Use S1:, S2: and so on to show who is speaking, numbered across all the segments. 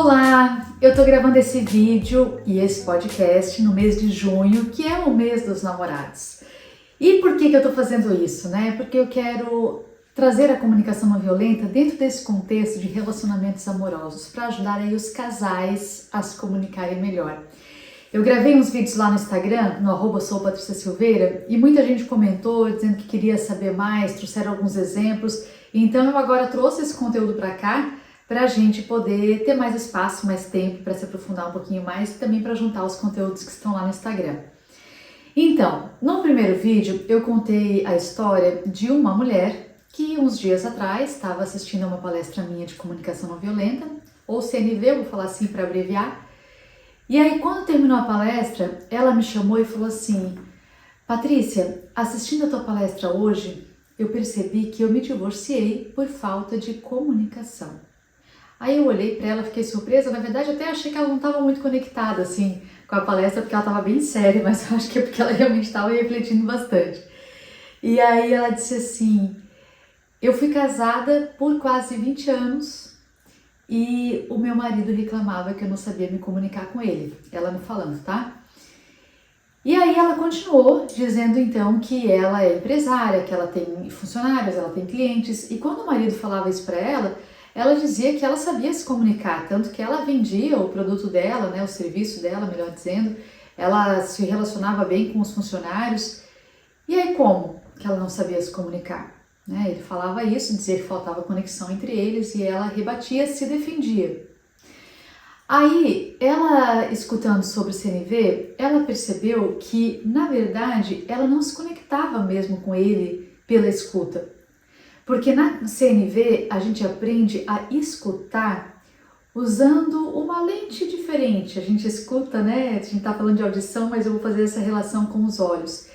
S1: Olá, eu tô gravando esse vídeo e esse podcast no mês de junho, que é o mês dos namorados. E por que eu tô fazendo isso, né? Porque eu quero trazer a comunicação não violenta dentro desse contexto de relacionamentos amorosos, para ajudar aí os casais a se comunicarem melhor. Eu gravei uns vídeos lá no Instagram, no @soupatriciasilveira, e muita gente comentou dizendo que queria saber mais, trouxeram alguns exemplos. Então eu agora trouxe esse conteúdo para cá, para a gente poder ter mais espaço, mais tempo para se aprofundar um pouquinho mais e também para juntar os conteúdos que estão lá no Instagram. Então, no primeiro vídeo eu contei a história de uma mulher que uns dias atrás estava assistindo a uma palestra minha de comunicação não violenta, ou CNV, vou falar assim para abreviar. E aí, quando terminou a palestra, ela me chamou e falou assim: Patrícia, assistindo a tua palestra hoje, eu percebi que eu me divorciei por falta de comunicação. Aí eu olhei para ela, fiquei surpresa, na verdade até achei que ela não estava muito conectada assim com a palestra, porque ela estava bem séria, mas eu acho que é porque ela realmente estava refletindo bastante. E aí ela disse assim: eu fui casada por quase 20 anos e o meu marido reclamava que eu não sabia me comunicar com ele, ela me falando, tá? E aí ela continuou dizendo então que ela é empresária, que ela tem funcionários, ela tem clientes, e quando o marido falava isso para ela dizia que ela sabia se comunicar, tanto que ela vendia o produto dela, né, o serviço dela, melhor dizendo, ela se relacionava bem com os funcionários. E aí como que ela não sabia se comunicar? Né? Ele falava isso, dizia que faltava conexão entre eles e ela rebatia, se defendia. Aí, ela escutando sobre o CNV, ela percebeu que, na verdade, ela não se conectava mesmo com ele pela escuta. Porque na CNV a gente aprende a escutar usando uma lente diferente. A gente escuta, né? A gente tá falando de audição, mas eu vou fazer essa relação com os olhos,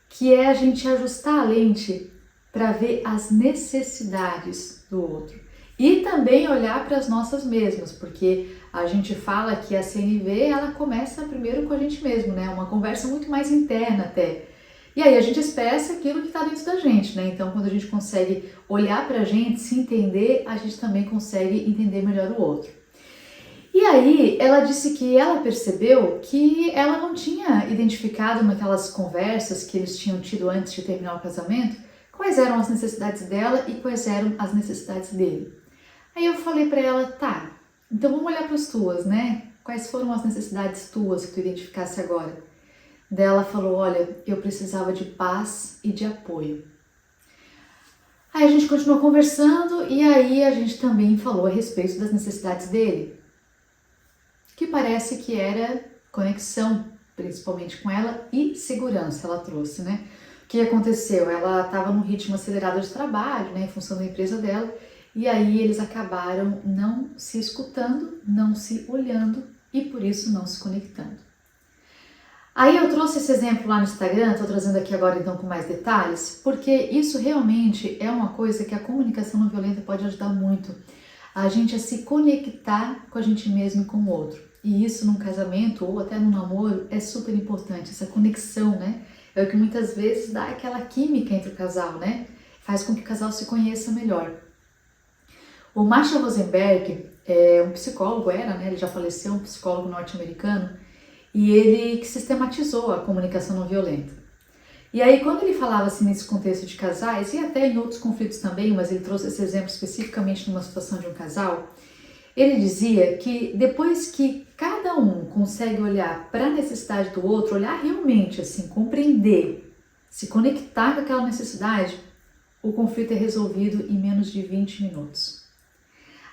S1: que é a gente ajustar a lente para ver as necessidades do outro. E também olhar para as nossas mesmas, porque a gente fala que a CNV ela começa primeiro com a gente mesmo, né? Uma conversa muito mais interna até. E aí a gente expressa aquilo que está dentro da gente, né? Então quando a gente consegue olhar pra gente, se entender, a gente também consegue entender melhor o outro. E aí ela disse que ela percebeu que ela não tinha identificado naquelas conversas que eles tinham tido antes de terminar o casamento, quais eram as necessidades dela e quais eram as necessidades dele. Aí eu falei pra ela, tá, então vamos olhar para as tuas, né? Quais foram as necessidades tuas que tu identificasse agora? Daí ela falou, olha, eu precisava de paz e de apoio. Aí a gente continuou conversando e aí a gente também falou a respeito das necessidades dele, que parece que era conexão, principalmente com ela, e segurança ela trouxe, né? O que aconteceu? Ela estava num ritmo acelerado de trabalho, né, em função da empresa dela, e aí eles acabaram não se escutando, não se olhando e por isso não se conectando. Aí eu trouxe esse exemplo lá no Instagram, estou trazendo aqui agora então com mais detalhes, porque isso realmente é uma coisa que a comunicação não violenta pode ajudar muito a gente a se conectar com a gente mesmo e com o outro. E isso num casamento ou até num namoro é super importante, essa conexão, né? É o que muitas vezes dá aquela química entre o casal, né? Faz com que o casal se conheça melhor. O Marshall Rosenberg é um psicólogo, né? Ele já faleceu, um psicólogo norte-americano, e ele que sistematizou a comunicação não violenta. E aí quando ele falava assim nesse contexto de casais, e até em outros conflitos também, mas ele trouxe esse exemplo especificamente numa situação de um casal, ele dizia que depois que cada um consegue olhar para a necessidade do outro, olhar realmente assim, compreender, se conectar com aquela necessidade, o conflito é resolvido em menos de 20 minutos.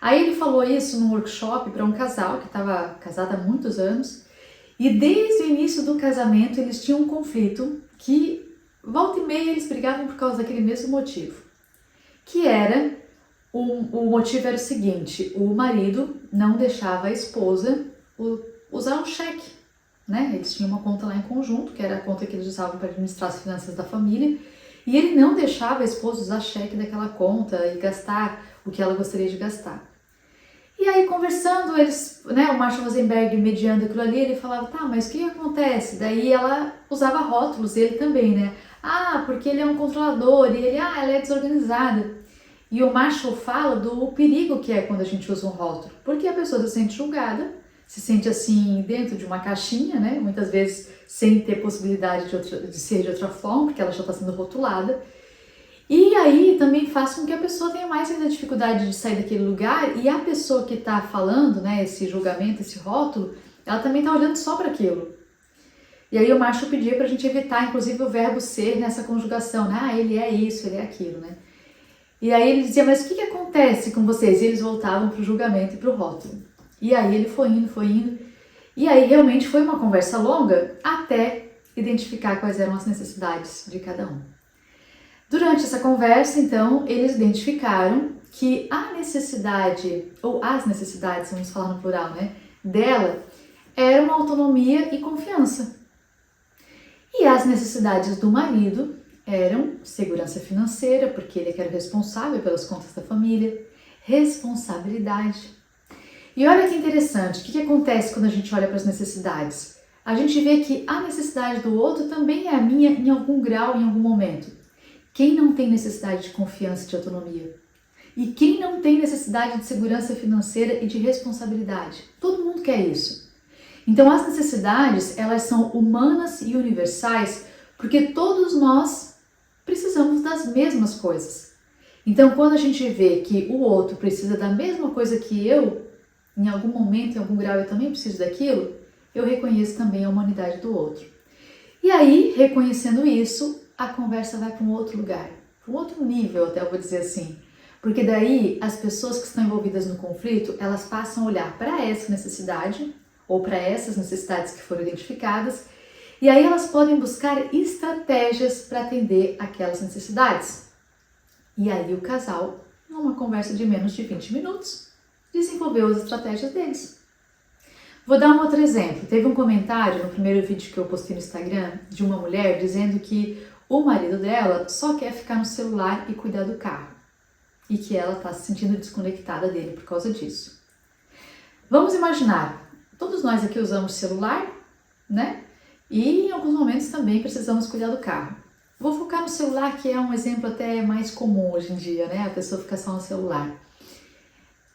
S1: Aí ele falou isso num workshop para um casal que estava casado há muitos anos, e desde o início do casamento eles tinham um conflito que volta e meia eles brigavam por causa daquele mesmo motivo. Que era, o motivo era o seguinte, o marido não deixava a esposa usar um cheque, né? Eles tinham uma conta lá em conjunto, que era a conta que eles usavam para administrar as finanças da família, e ele não deixava a esposa usar cheque daquela conta e gastar o que ela gostaria de gastar. E aí conversando, eles, né, o Marshall Rosenberg mediando aquilo ali, ele falava, tá, mas o que acontece? Daí ela usava rótulos, ele também, né? Ah, porque ele é um controlador, e ele, ela é desorganizada. E o Marshall fala do perigo que é quando a gente usa um rótulo, porque a pessoa se sente julgada, se sente assim dentro de uma caixinha, né? Muitas vezes sem ter possibilidade de ser de outra forma, porque ela já está sendo rotulada. E aí também faz com que a pessoa tenha mais ainda dificuldade de sair daquele lugar, e a pessoa que está falando, né, esse julgamento, esse rótulo, ela também está olhando só para aquilo. E aí o Marshall pedia para a gente evitar, inclusive, o verbo ser nessa conjugação, né? Ah, ele é isso, ele é aquilo, né? E aí ele dizia, mas o que acontece com vocês? E eles voltavam para o julgamento e para o rótulo. E aí ele foi indo. E aí realmente foi uma conversa longa até identificar quais eram as necessidades de cada um. Durante essa conversa, então, eles identificaram que a necessidade, ou as necessidades, vamos falar no plural, né? Dela, era uma autonomia e confiança. E as necessidades do marido eram segurança financeira, porque ele era responsável pelas contas da família, responsabilidade. E olha que interessante, o que acontece quando a gente olha para as necessidades? A gente vê que a necessidade do outro também é a minha em algum grau, em algum momento. Quem não tem necessidade de confiança e de autonomia? E quem não tem necessidade de segurança financeira e de responsabilidade? Todo mundo quer isso. Então as necessidades, elas são humanas e universais, porque todos nós precisamos das mesmas coisas. Então quando a gente vê que o outro precisa da mesma coisa que eu, em algum momento, em algum grau eu também preciso daquilo, eu reconheço também a humanidade do outro. E aí, reconhecendo isso, a conversa vai para um outro lugar, para um outro nível até, eu vou dizer assim. Porque daí as pessoas que estão envolvidas no conflito, elas passam a olhar para essa necessidade, ou para essas necessidades que foram identificadas, e aí elas podem buscar estratégias para atender aquelas necessidades. E aí o casal, numa conversa de menos de 20 minutos, desenvolveu as estratégias deles. Vou dar um outro exemplo. Teve um comentário no primeiro vídeo que eu postei no Instagram de uma mulher dizendo que o marido dela só quer ficar no celular e cuidar do carro. E que ela está se sentindo desconectada dele por causa disso. Vamos imaginar, todos nós aqui usamos celular, né? E em alguns momentos também precisamos cuidar do carro. Vou focar no celular, que é um exemplo até mais comum hoje em dia, né? A pessoa fica só no celular.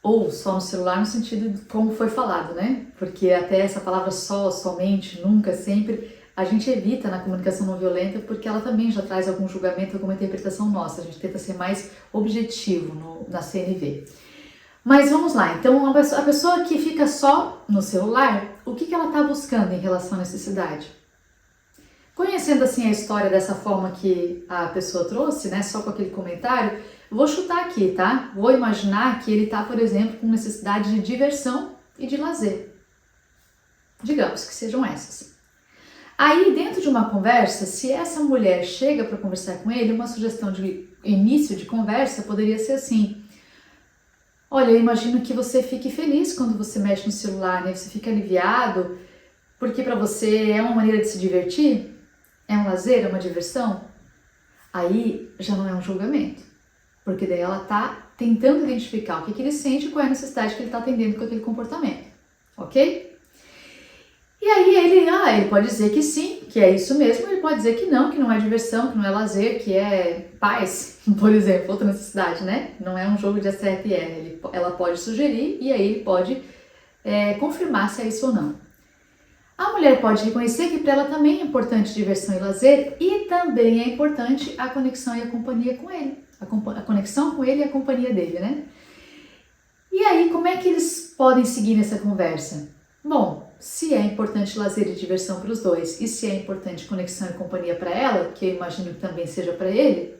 S1: Ou só no celular no sentido de como foi falado, né? Porque até essa palavra só, somente, nunca, sempre, a gente evita na comunicação não violenta porque ela também já traz algum julgamento, alguma interpretação nossa. A gente tenta ser mais objetivo na CNV. Mas vamos lá, então a pessoa que fica só no celular, o que ela está buscando em relação à necessidade? Conhecendo assim a história dessa forma que a pessoa trouxe, né, só com aquele comentário, vou chutar aqui, tá? Vou imaginar que ele tá, por exemplo, com necessidade de diversão e de lazer. Digamos que sejam essas. Aí, dentro de uma conversa, se essa mulher chega para conversar com ele, uma sugestão de início de conversa poderia ser assim: olha, eu imagino que você fique feliz quando você mexe no celular, né? Você fica aliviado, porque para você é uma maneira de se divertir, é um lazer, é uma diversão. Aí já não é um julgamento, porque daí ela tá tentando identificar o que ele sente e qual é a necessidade que ele está atendendo com aquele comportamento, ok? E aí ele pode dizer que sim, que é isso mesmo, ele pode dizer que não é diversão, que não é lazer, que é paz, por exemplo, outra necessidade, né? Não é um jogo de acerto e erro, ela pode sugerir e aí ele pode confirmar se é isso ou não. A mulher pode reconhecer que para ela também é importante diversão e lazer e também é importante a conexão e a companhia com ele, a conexão com ele e a companhia dele, né? E aí, como é que eles podem seguir nessa conversa? Bom, se é importante lazer e diversão para os dois e se é importante conexão e companhia para ela, que eu imagino que também seja para ele,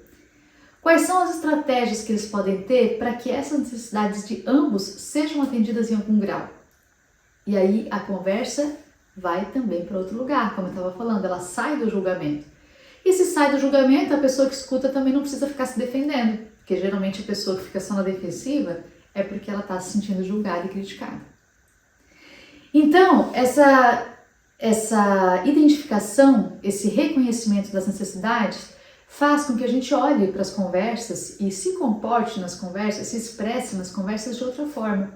S1: quais são as estratégias que eles podem ter para que essas necessidades de ambos sejam atendidas em algum grau? E aí a conversa vai também para outro lugar, como eu estava falando, ela sai do julgamento. E se sai do julgamento, a pessoa que escuta também não precisa ficar se defendendo, porque geralmente a pessoa que fica só na defensiva é porque ela está se sentindo julgada e criticada. Então, essa identificação, esse reconhecimento das necessidades faz com que a gente olhe para as conversas e se comporte nas conversas, se expresse nas conversas de outra forma.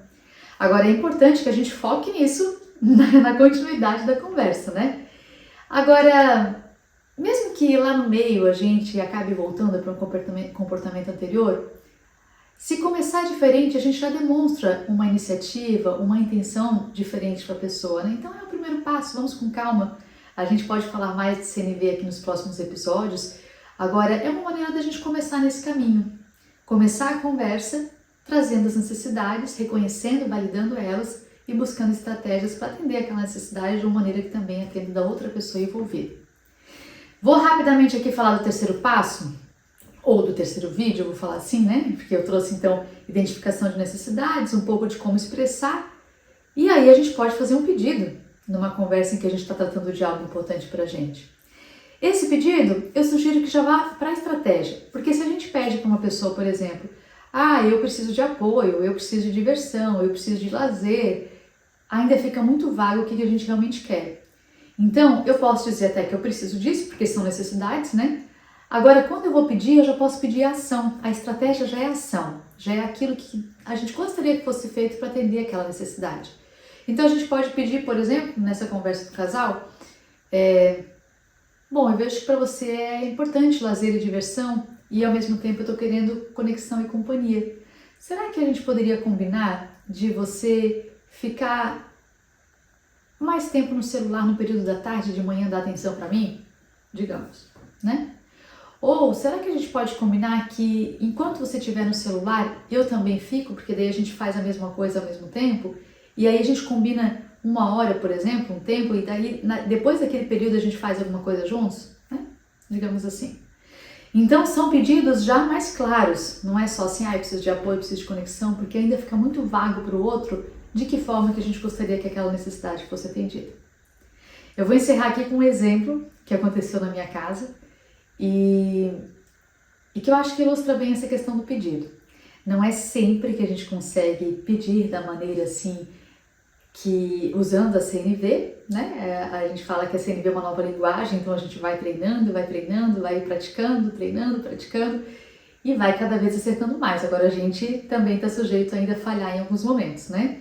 S1: Agora, é importante que a gente foque nisso na continuidade da conversa, né? Agora, mesmo que lá no meio a gente acabe voltando para um comportamento anterior, Se começar diferente, a gente já demonstra uma iniciativa, uma intenção diferente para a pessoa, né? Então é o primeiro passo, vamos com calma. A gente pode falar mais de CNV aqui nos próximos episódios. Agora, é uma maneira da gente começar nesse caminho. Começar a conversa, trazendo as necessidades, reconhecendo, validando elas e buscando estratégias para atender aquela necessidade de uma maneira que também atenda da outra pessoa envolvida. Vou rapidamente aqui falar do terceiro passo, ou do terceiro vídeo, eu vou falar assim, né? Porque eu trouxe então identificação de necessidades, um pouco de como expressar, e aí a gente pode fazer um pedido numa conversa em que a gente está tratando de algo importante para a gente. Esse pedido, eu sugiro que já vá para a estratégia, porque se a gente pede para uma pessoa, por exemplo, eu preciso de apoio, eu preciso de diversão, eu preciso de lazer, ainda fica muito vago o que a gente realmente quer. Então, eu posso dizer até que eu preciso disso, porque são necessidades, né? Agora, quando eu vou pedir, eu já posso pedir a ação. A estratégia já é ação, já é aquilo que a gente gostaria que fosse feito para atender aquela necessidade. Então, a gente pode pedir, por exemplo, nessa conversa do casal, bom, eu vejo que para você é importante lazer e diversão e ao mesmo tempo eu estou querendo conexão e companhia. Será que a gente poderia combinar de você ficar mais tempo no celular no período da tarde, de manhã, dar atenção para mim? Digamos, né? Ou será que a gente pode combinar que enquanto você estiver no celular, eu também fico, porque daí a gente faz a mesma coisa ao mesmo tempo, e aí a gente combina 1 hora, por exemplo, um tempo, e daí depois daquele período a gente faz alguma coisa juntos, né? Digamos assim. Então são pedidos já mais claros, não é só assim, eu preciso de apoio, eu preciso de conexão, porque ainda fica muito vago para o outro de que forma que a gente gostaria que aquela necessidade fosse atendida. Eu vou encerrar aqui com um exemplo que aconteceu na minha casa e que eu acho que ilustra bem essa questão do pedido. Não é sempre que a gente consegue pedir da maneira assim, que usando a CNV, né? A gente fala que a CNV é uma nova linguagem, então a gente vai treinando, vai praticando, treinando, praticando e vai cada vez acertando mais. Agora a gente também está sujeito ainda a falhar em alguns momentos, né?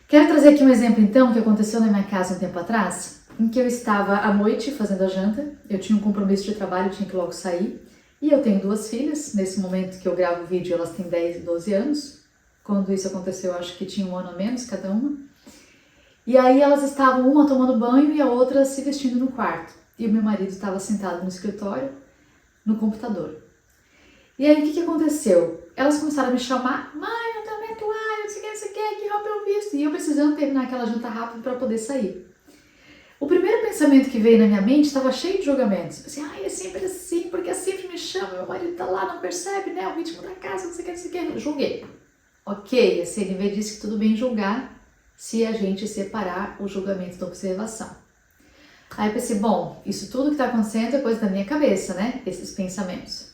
S1: Quero trazer aqui um exemplo então que aconteceu na minha casa um tempo atrás, em que eu estava à noite fazendo a janta, eu tinha um compromisso de trabalho, tinha que logo sair, e eu tenho 2 filhas, nesse momento que eu gravo o vídeo elas têm 10 e 12 anos, quando isso aconteceu eu acho que tinha 1 ano a menos cada uma, e aí elas estavam uma tomando banho e a outra se vestindo no quarto, e o meu marido estava sentado no escritório, no computador. E aí o que aconteceu? Elas começaram a me chamar, mãe, eu também toalha, não sei o que roupa eu visto, e eu precisando terminar aquela janta rápido para poder sair. O primeiro pensamento que veio na minha mente estava cheio de julgamentos. Eu pensei, é sempre assim, porque sempre me chama, meu marido tá lá, não percebe, né, o ritmo da casa, não sei o que. Julguei. Ok, a CNV disse que tudo bem julgar se a gente separar o julgamento da observação. Aí eu pensei, bom, isso tudo que está acontecendo é coisa da minha cabeça, né, esses pensamentos.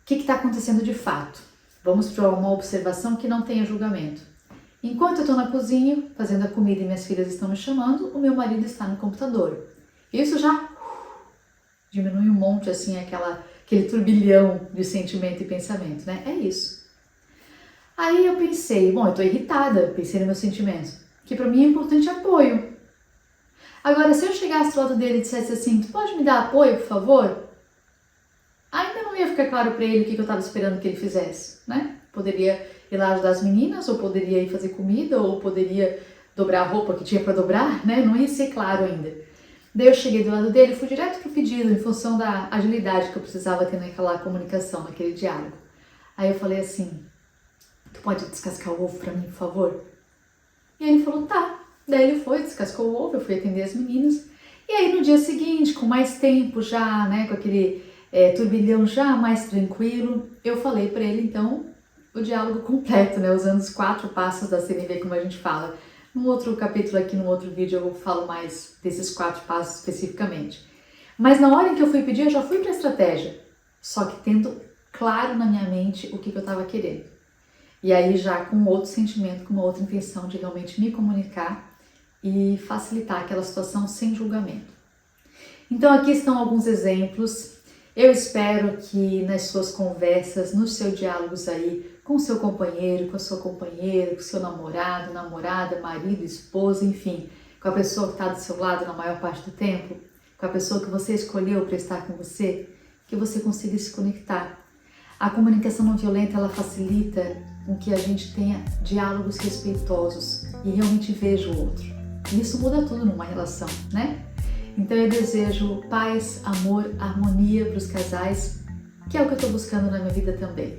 S1: O que está acontecendo de fato? Vamos para uma observação que não tenha julgamento. Enquanto eu estou na cozinha, fazendo a comida e minhas filhas estão me chamando, o meu marido está no computador. Isso já diminui um monte, assim, aquele turbilhão de sentimento e pensamento, né? É isso. Aí eu pensei, bom, eu estou irritada, pensei nos meus sentimentos, que para mim é importante apoio. Agora, se eu chegasse do lado dele e dissesse assim, tu pode me dar apoio, por favor? Ainda não ia ficar claro para ele o que eu estava esperando que ele fizesse, né? Poderia ir lá ajudar as meninas, ou poderia ir fazer comida, ou poderia dobrar a roupa que tinha para dobrar, né? Não ia ser claro ainda. Daí eu cheguei do lado dele e fui direto pro pedido, em função da agilidade que eu precisava ter naquela comunicação, naquele diálogo. Aí eu falei assim, tu pode descascar o ovo para mim, por favor? E ele falou, tá. Daí ele foi, descascou o ovo, eu fui atender as meninas. E aí no dia seguinte, com mais tempo já, né, com aquele turbilhão já mais tranquilo, eu falei para ele então o diálogo completo, né, usando os 4 passos da CNV, como a gente fala. Num outro capítulo aqui, num outro vídeo, eu falo mais desses 4 passos especificamente. Mas na hora em que eu fui pedir, eu já fui para a estratégia, só que tendo claro na minha mente o que eu estava querendo. E aí já com outro sentimento, com uma outra intenção de realmente me comunicar e facilitar aquela situação sem julgamento. Então aqui estão alguns exemplos. Eu espero que nas suas conversas, nos seus diálogos aí, com o seu companheiro, com a sua companheira, com o seu namorado, namorada, marido, esposa, enfim, com a pessoa que está do seu lado na maior parte do tempo, com a pessoa que você escolheu para estar com você, que você consiga se conectar. A comunicação não violenta, ela facilita com que a gente tenha diálogos respeitosos e realmente veja o outro. E isso muda tudo numa relação, né? Então eu desejo paz, amor, harmonia para os casais, que é o que eu estou buscando na minha vida também.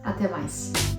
S1: Até mais!